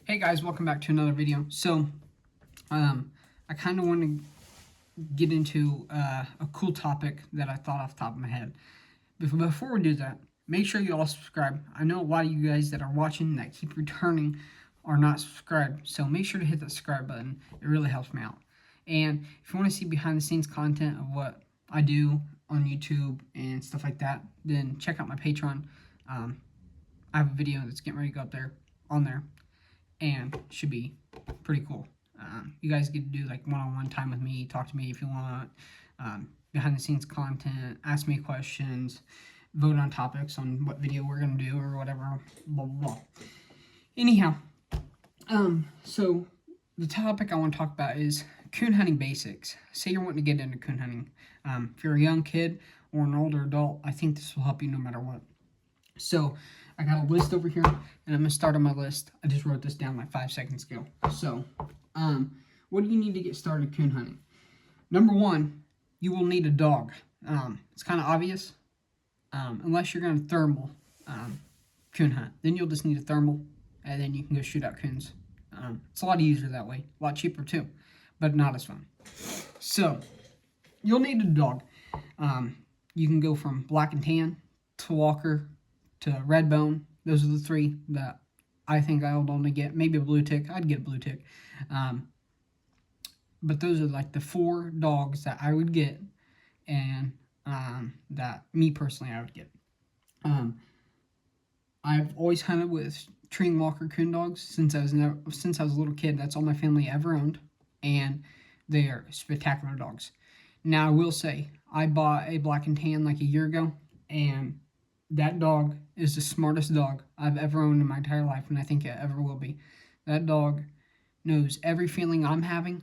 Hey guys, welcome back to another video. So, I kind of want to get into a cool topic that I thought off the top of my head. Before we do that, make sure you all subscribe. I know a lot of you guys that are watching that keep returning are not subscribed, so make sure to hit that subscribe button. It really helps me out. And if you want to see behind the scenes content of what I do on YouTube and stuff like that, then check out my Patreon. I have a video that's getting ready to go up there on there, and should be pretty cool. You guys get to do like one-on-one time with me, talk to me if you want, behind the scenes content, ask me questions, vote on topics on what video we're gonna do or whatever, blah blah blah. Anyhow, so the topic I want to talk about is coon hunting basics. Say you're wanting to get into coon hunting. If you're a young kid or an older adult, I think this will help you no matter what. So I got a list over here, and I'm gonna start on my list. I just wrote this down like 5 seconds ago. So, what do you need to get started coon hunting? Number one, you will need a dog. It's kind of obvious, unless you're gonna thermal coon hunt. Then you'll just need a thermal, and then you can go shoot out coons. It's a lot easier that way, a lot cheaper too, but not as fun. So, you'll need a dog. You can go from black and tan to walker to red bone. Those are the three that I think I would only get. Maybe a blue tick. I'd get a blue tick. But those are like the 4 dogs that I would get, and that me personally I would get. I've always hunted with tree and walker coon dogs since I was a little kid. That's all my family ever owned, and they are spectacular dogs. Now I will say I bought a black and tan like a year ago, and that dog is the smartest dog I've ever owned in my entire life, and I think it ever will be. That dog knows every feeling I'm having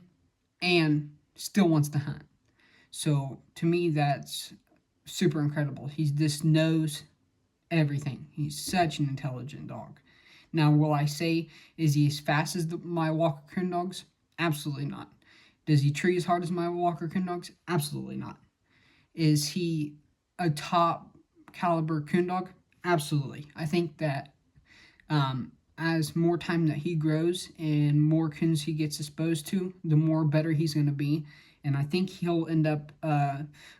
and still wants to hunt. So, to me, that's super incredible. He just knows everything. He's such an intelligent dog. Now, will I say, is he as fast as my Walker Coon dogs? Absolutely not. Does he tree as hard as my Walker Coon dogs? Absolutely not. Is he a top caliber coon dog? Absolutely. I think that as more time that he grows and more coons he gets exposed to, the more better he's going to be. And I think he'll end up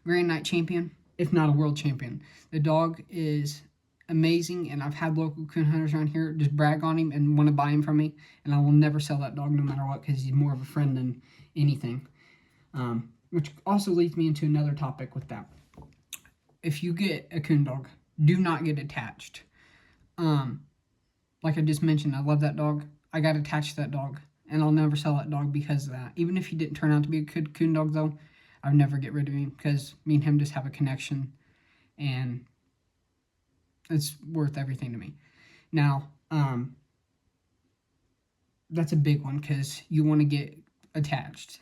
Grand Night champion, if not a world champion. The dog is amazing, and I've had local coon hunters around here just brag on him and want to buy him from me. And I will never sell that dog no matter what, because he's more of a friend than anything. Which also leads me into another topic with that. If you get a coon dog, do not get attached. Like I just mentioned, I love that dog. I got attached to that dog, and I'll never sell that dog because of that. Even if he didn't turn out to be a good coon dog, though, I would never get rid of him because me and him just have a connection, and it's worth everything to me. Now, that's a big one because you want to get attached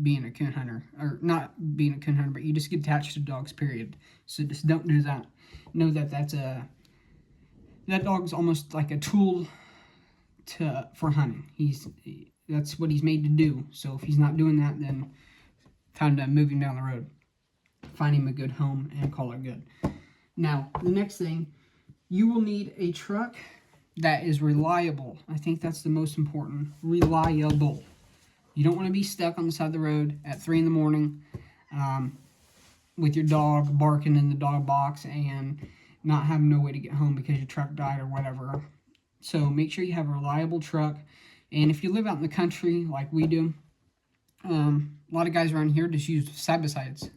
being a coon hunter, or not being a coon hunter, but you just get attached to dogs, period. So just don't do that. Know that that dog's almost like a tool for hunting. That's what he's made to do. So if he's not doing that, then time to move him down the road, find him a good home, and call it good. Now, the next thing, you will need a truck that is reliable. I think that's the most important. Reliable. You don't want to be stuck on the side of the road at 3 in the morning with your dog barking in the dog box and not having no way to get home because your truck died or whatever. So make sure you have a reliable truck. And if you live out in the country like we do, a lot of guys around here just use side-by-sides.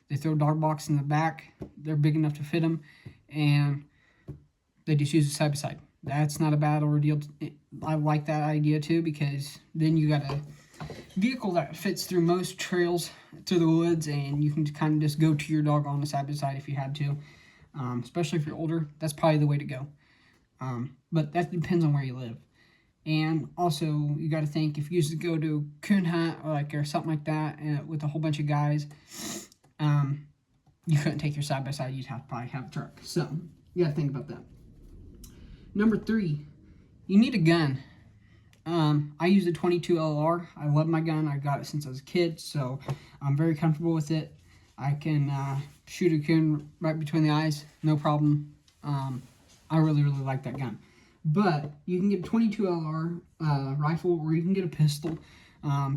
They throw a dog box in the back. They're big enough to fit them, and they just use a side-by-side. That's not a bad ordeal. I like that idea too, because then you got a vehicle that fits through most trails through the woods, and you can kind of just go to your dog on the side-by-side if you had to. Especially if you're older, that's probably the way to go. But that depends on where you live. And also, you got to think, if you used to go to coon hunt or something like that with a whole bunch of guys, you couldn't take your side-by-side. You'd probably have a truck. So, you got to think about that. Number 3, you need a gun. I use a 22 LR. I love my gun. I got it since I was a kid, so I'm very comfortable with it. I can shoot a coon right between the eyes, no problem. I really, really like that gun. But you can get a 22 LR rifle, or you can get a pistol.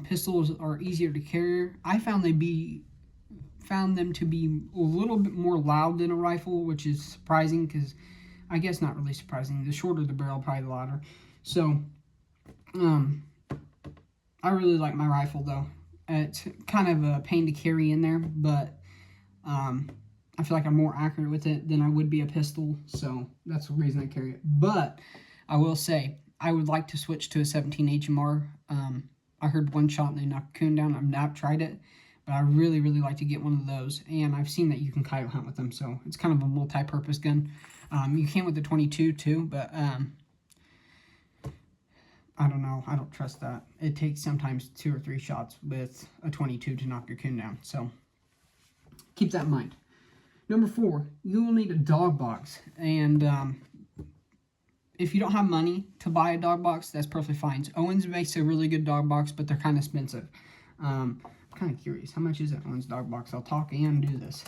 Pistols are easier to carry. I found them to be a little bit more loud than a rifle, which is surprising because I guess not really surprising. The shorter the barrel, probably the louder. So, I really like my rifle though. It's kind of a pain to carry in there, but I feel like I'm more accurate with it than I would be a pistol, so that's the reason I carry it. But I will say, I would like to switch to a 17 HMR. I heard one shot and they knocked a coon down. I've not tried it, but I really, really like to get one of those. And I've seen that you can coyote hunt with them, so it's kind of a multi-purpose gun. You can with the 22 too, but I don't know. I don't trust that. It takes sometimes 2 or 3 shots with a 22 to knock your coon down, so keep that in mind. Number 4, you will need a dog box, and if you don't have money to buy a dog box, that's perfectly fine. Owens makes a really good dog box, but they're kind of expensive. I'm kind of curious. How much is an Owens dog box? I'll talk and do this.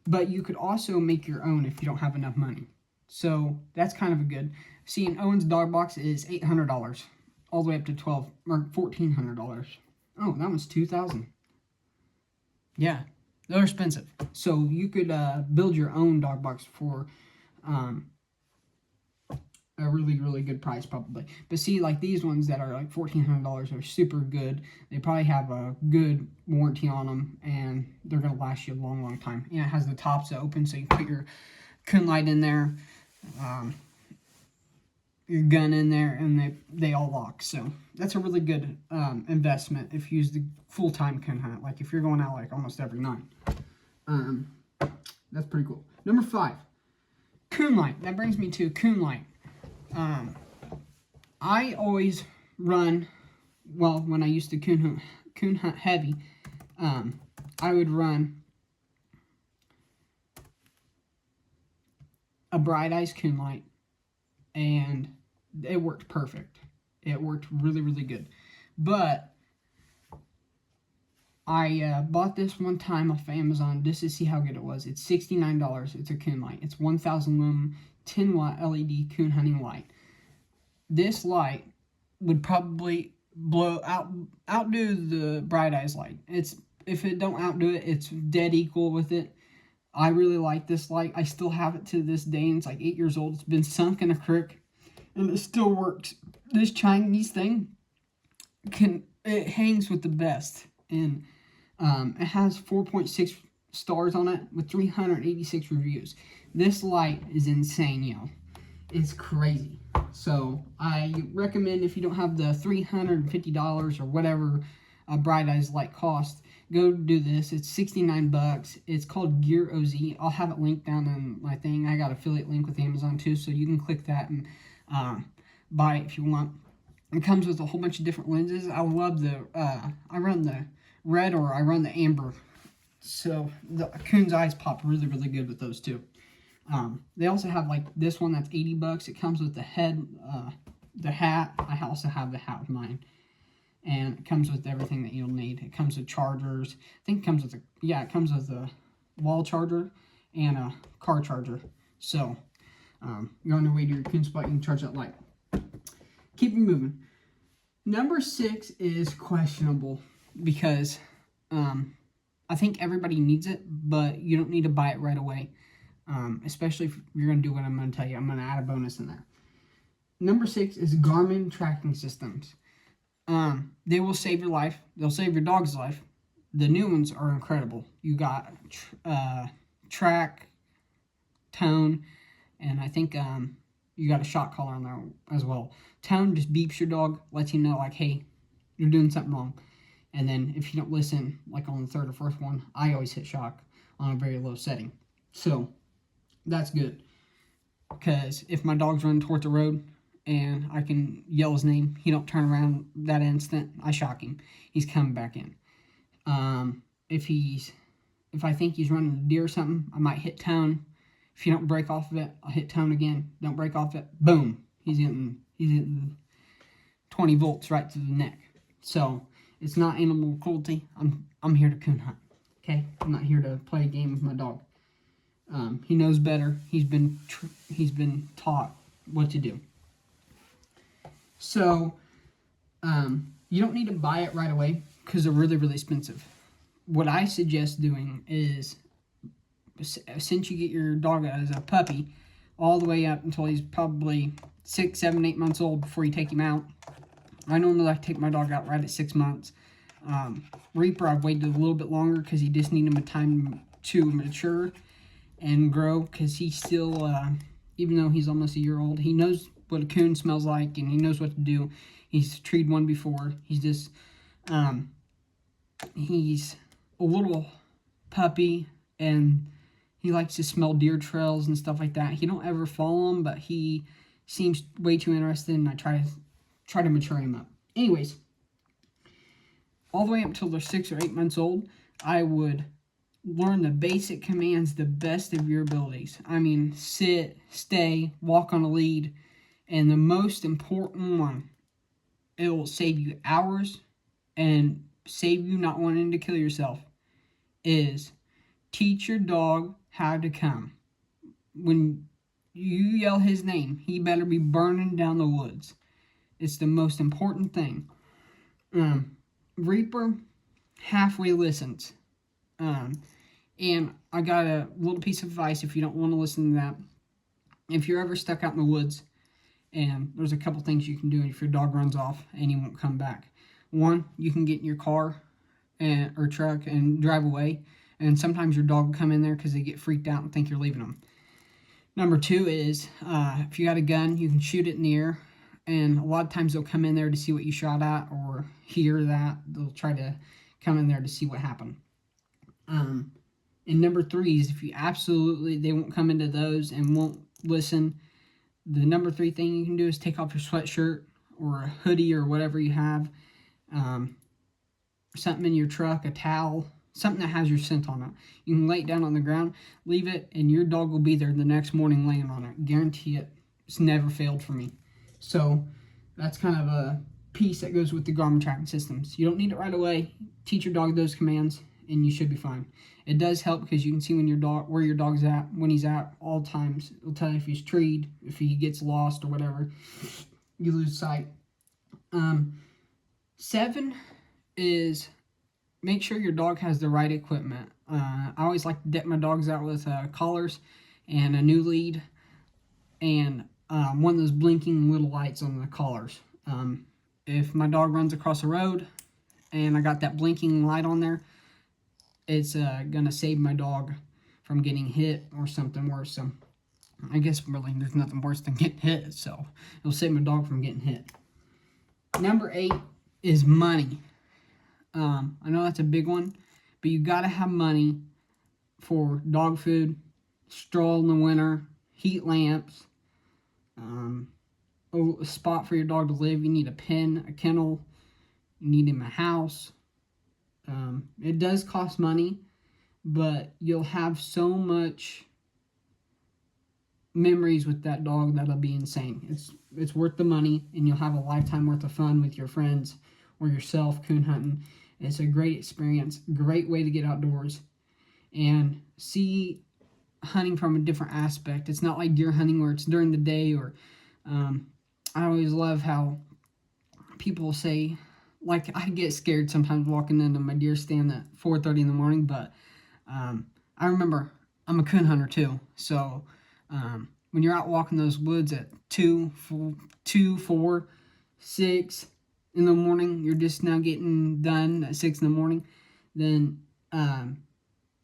But you could also make your own if you don't have enough money. So that's kind of a good. See, an Owens dog box is $800, all the way up to $1,400. Oh, that one's $2,000. Yeah, they're expensive. So you could build your own dog box for a really, really good price probably. But see, like these ones that are like $1,400 are super good. They probably have a good warranty on them, and they're going to last you a long, long time. And it has the tops that open, so you put your coon light in there, your gun in there, and they all lock. So that's a really good investment if you use the full-time coon hunt. Like if you're going out like almost every night. That's pretty cool. Number 5, coon light. That brings me to coon light. I always run, well, when I used to coon hunt heavy, I would run a Bright Eyes coon light, and it worked perfect. It worked really, really good. But I bought this one time off Amazon just to see how good it was. It's $69. It's a coon light. It's 1,000 lumen, 10 watt LED coon hunting light. This light would probably outdo the Bright Eyes light. If it don't outdo it, it's dead equal with it. I really like this light. I still have it to this day, and it's like 8 years old. It's been sunk in a creek, and it still works. This Chinese thing it hangs with the best, and it has 4.6 stars on it with 386 reviews. This light is insane, y'all. It's crazy. So I recommend, if you don't have the $350 or whatever a Bright Eyes light cost, go do this. It's 69 bucks. It's called Gear OZ. I'll have it linked down in my thing. I got affiliate link with Amazon too, so you can click that and buy it if you want. It comes with a whole bunch of different lenses. I love I run the red, or I run the amber. So the coon's eyes pop really, really good with those too. They also have like this one that's 80 bucks. It comes with the head, the hat. I also have the hat with mine. And it comes with everything that you'll need. It comes with chargers. I think it comes with it comes with a wall charger and a car charger. So, you're on your way to your coon spot, you can charge that light. Keep it moving. Number 6 is questionable because I think everybody needs it, but you don't need to buy it right away. Especially if you're going to do what I'm going to tell you. I'm going to add a bonus in there. Number 6 is Garmin tracking systems. They will save your life. They'll save your dog's life. The new ones are incredible. You got track, tone, and I think you got a shot collar on there as well. Tone just beeps your dog, lets you know like, hey, you're doing something wrong. And then if you don't listen, like on the 3rd or 4th one, I always hit shock on a very low setting. So that's good, because if my dog's running towards the road and I can yell his name, he don't turn around that instant, I shock him. He's coming back in. If I think he's running a deer or something, I might hit tone. If you don't break off of it, I'll hit tone again. Don't break off it, boom. He's hitting 20 volts right to the neck. So it's not animal cruelty. I'm here to coon hunt. Okay? I'm not here to play a game with my dog. He knows better. He's been taught what to do. So you don't need to buy it right away because they're really, really expensive. What I suggest doing is, since you get your dog as a puppy, all the way up until he's probably 6, 7, 8 months old before you take him out. I normally like to take my dog out right at 6 months. Reaper, I've waited a little bit longer because he just needed time to mature and grow, because he's still, even though he's almost a year old, he knows what a coon smells like and he knows what to do. He's treed one before. He's just, he's a little puppy, and he likes to smell deer trails and stuff like that. He don't ever follow them, but he seems way too interested, and I try to mature him up. Anyways, all the way up until they're 6 or 8 months old, I would learn the basic commands the best of your abilities. I mean, sit, stay, walk on a lead, and the most important one, it will save you hours and save you not wanting to kill yourself, is teach your dog how to come. When you yell his name, he better be burning down the woods. It's the most important thing. Reaper halfway listens. And I got a little piece of advice if you don't want to listen to that. If you're ever stuck out in the woods, and there's a couple things you can do if your dog runs off and he won't come back. One, you can get in your car or truck and drive away. And sometimes your dog will come in there because they get freaked out and think you're leaving them. Number 2 is, if you got a gun, you can shoot it in the air. And a lot of times they'll come in there to see what you shot at or hear that. They'll try to come in there to see what happened. And number 3 is, if you they won't come into those and won't listen, the number 3 thing you can do is take off your sweatshirt or a hoodie or whatever you have. Something in your truck, a towel, something that has your scent on it. You can lay it down on the ground, leave it, and your dog will be there the next morning laying on it. Guarantee it. It's never failed for me. So that's kind of a piece that goes with the Garmin tracking systems. You don't need it right away. Teach your dog those commands, and you should be fine. It does help because you can see where your dog's at, when he's at all times. It'll tell you if he's treed, if he gets lost or whatever. You lose sight. 7 is, make sure your dog has the right equipment. I always like to deck my dogs out with collars and a new lead and one of those blinking little lights on the collars. If my dog runs across the road and I got that blinking light on there, it's going to save my dog from getting hit or something worse. So I guess really there's nothing worse than getting hit, so it'll save my dog from getting hit. Number 8 is money. I know that's a big one, but you got to have money for dog food, straw in the winter, heat lamps, a spot for your dog to live. You need a pen, a kennel, you need him a house. It does cost money, but you'll have so much memories with that dog that'll be insane. It's worth the money, and you'll have a lifetime worth of fun with your friends or yourself coon hunting. It's a great experience, great way to get outdoors and see hunting from a different aspect. It's not like deer hunting where it's during the day, or I always love how people say, like, I get scared sometimes walking into my deer stand at 4:30 in the morning, but I remember I'm a coon hunter too, so when you're out walking those woods at 2, 4, 6 in the morning, you're just now getting done at 6 in the morning, then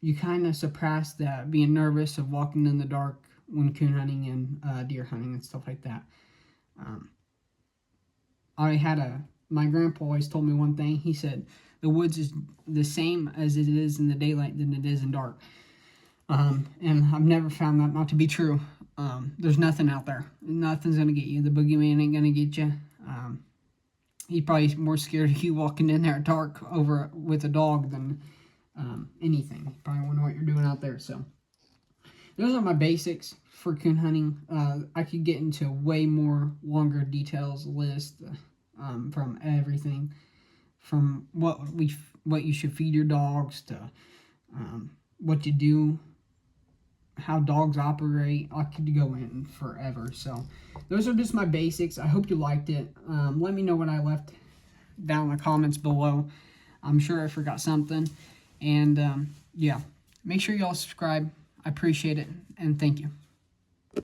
you kind of suppress that being nervous of walking in the dark when coon hunting and deer hunting and stuff like that. My grandpa always told me one thing. He said, the woods is the same as it is in the daylight than it is in dark. And I've never found that not to be true. There's nothing out there. Nothing's going to get you. The boogeyman ain't going to get you. He's probably more scared of you walking in there dark over with a dog than anything. You probably wonder what you're doing out there. So those are my basics for coon hunting. I could get into way more longer details list from everything, from what you should feed your dogs to what you do how dogs operate. I could go in forever. So those are just my basics. I hope you liked it. Let me know what I left down in the comments below. I'm sure I forgot something. And yeah, make sure y'all subscribe. I appreciate it, and thank you.